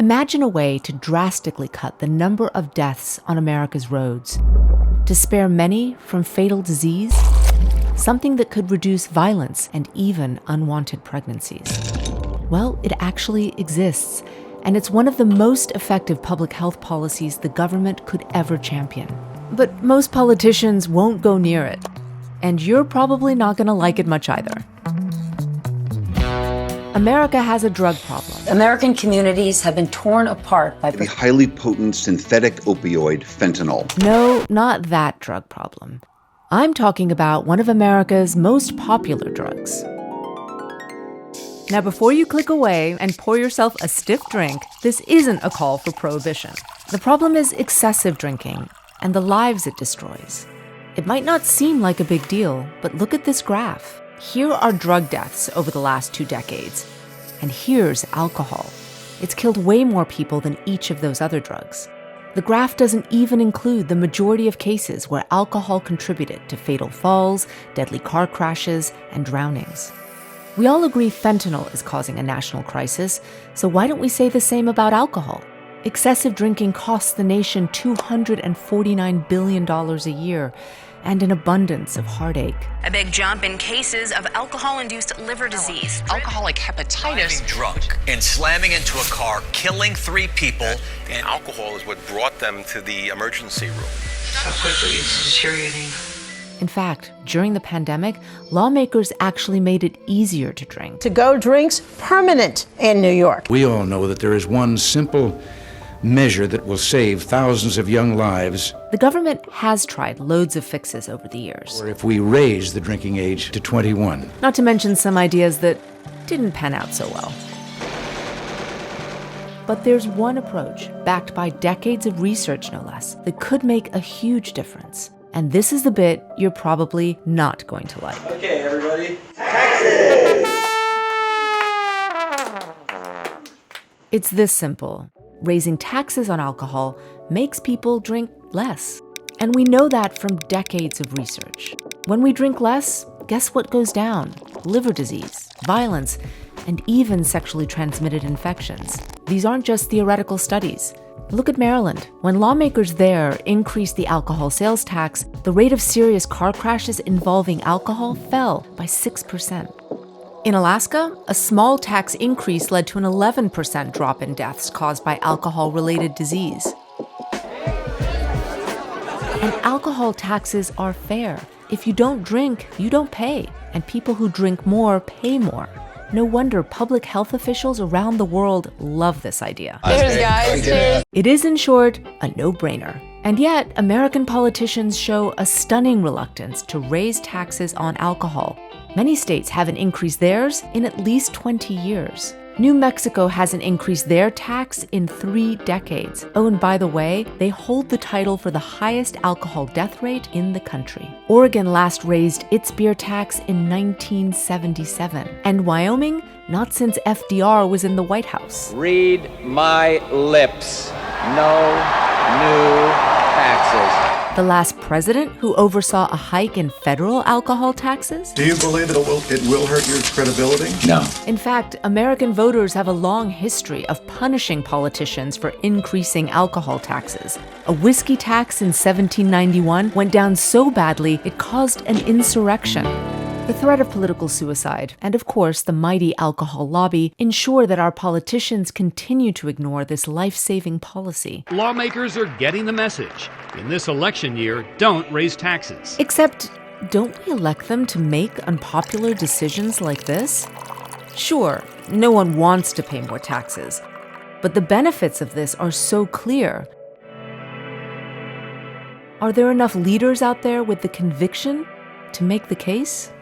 Imagine a way to drastically cut the number of deaths on America's roads, to spare many from fatal disease, something that could reduce violence and even unwanted pregnancies. Well, it actually exists, and it's one of the most effective public health policies the government could ever champion. But most politicians won't go near it, and you're probably not going to like it much either. America has a drug problem. American communities have been torn apart by the highly potent synthetic opioid fentanyl. No, not that drug problem. I'm talking about one of America's most popular drugs. Now, before you click away and pour yourself a stiff drink, this isn't a call for prohibition. The problem is excessive drinking and the lives it destroys. It might not seem like a big deal, but look at this graph. Here are drug deaths over the last 2 decades, and here's alcohol. It's killed way more people than each of those other drugs. The graph doesn't even include the majority of cases where alcohol contributed to fatal falls, deadly car crashes, and drownings. We all agree fentanyl is causing a national crisis, so why don't we say the same about alcohol? Excessive drinking costs the nation $249 billion a year, and an abundance of heartache. A big jump in cases of alcohol-induced liver disease. Alcoholic hepatitis. Being drunk and slamming into a car, killing 3 people. And alcohol is what brought them to the emergency room. How quickly it's deteriorating. In fact, during the pandemic, lawmakers actually made it easier to drink. To-go drinks permanent in New York. We all know that there is one simple measure that will save thousands of young lives. The government has tried loads of fixes over the years. Or if we raise the drinking age to 21. Not to mention some ideas that didn't pan out so well. But there's one approach, backed by decades of research no less, that could make a huge difference. And this is the bit you're probably not going to like. Okay, everybody. Taxes! It's this simple. Raising taxes on alcohol makes people drink less. And we know that from decades of research. When we drink less, guess what goes down? Liver disease, violence, and even sexually transmitted infections. These aren't just theoretical studies. Look at Maryland. When lawmakers there increased the alcohol sales tax, the rate of serious car crashes involving alcohol fell by 6%. In Alaska, a small tax increase led to an 11% drop in deaths caused by alcohol-related disease. And alcohol taxes are fair. If you don't drink, you don't pay. And people who drink more pay more. No wonder public health officials around the world love this idea. Cheers, guys. Cheers. It is, in short, a no-brainer. And yet, American politicians show a stunning reluctance to raise taxes on alcohol. Many states haven't increased theirs in at least 20 years. New Mexico hasn't increased their tax in 3 decades. Oh, and by the way, they hold the title for the highest alcohol death rate in the country. Oregon last raised its beer tax in 1977. And Wyoming, not since FDR was in the White House. Read my lips. No new taxes. The last president who oversaw a hike in federal alcohol taxes? Do you believe it will hurt your credibility? No. In fact, American voters have a long history of punishing politicians for increasing alcohol taxes. A whiskey tax in 1791 went down so badly it caused an insurrection. The threat of political suicide, and of course the mighty alcohol lobby, ensure that our politicians continue to ignore this life-saving policy. Lawmakers are getting the message. In this election year, don't raise taxes. Except, don't we elect them to make unpopular decisions like this? Sure, no one wants to pay more taxes, but the benefits of this are so clear. Are there enough leaders out there with the conviction to make the case?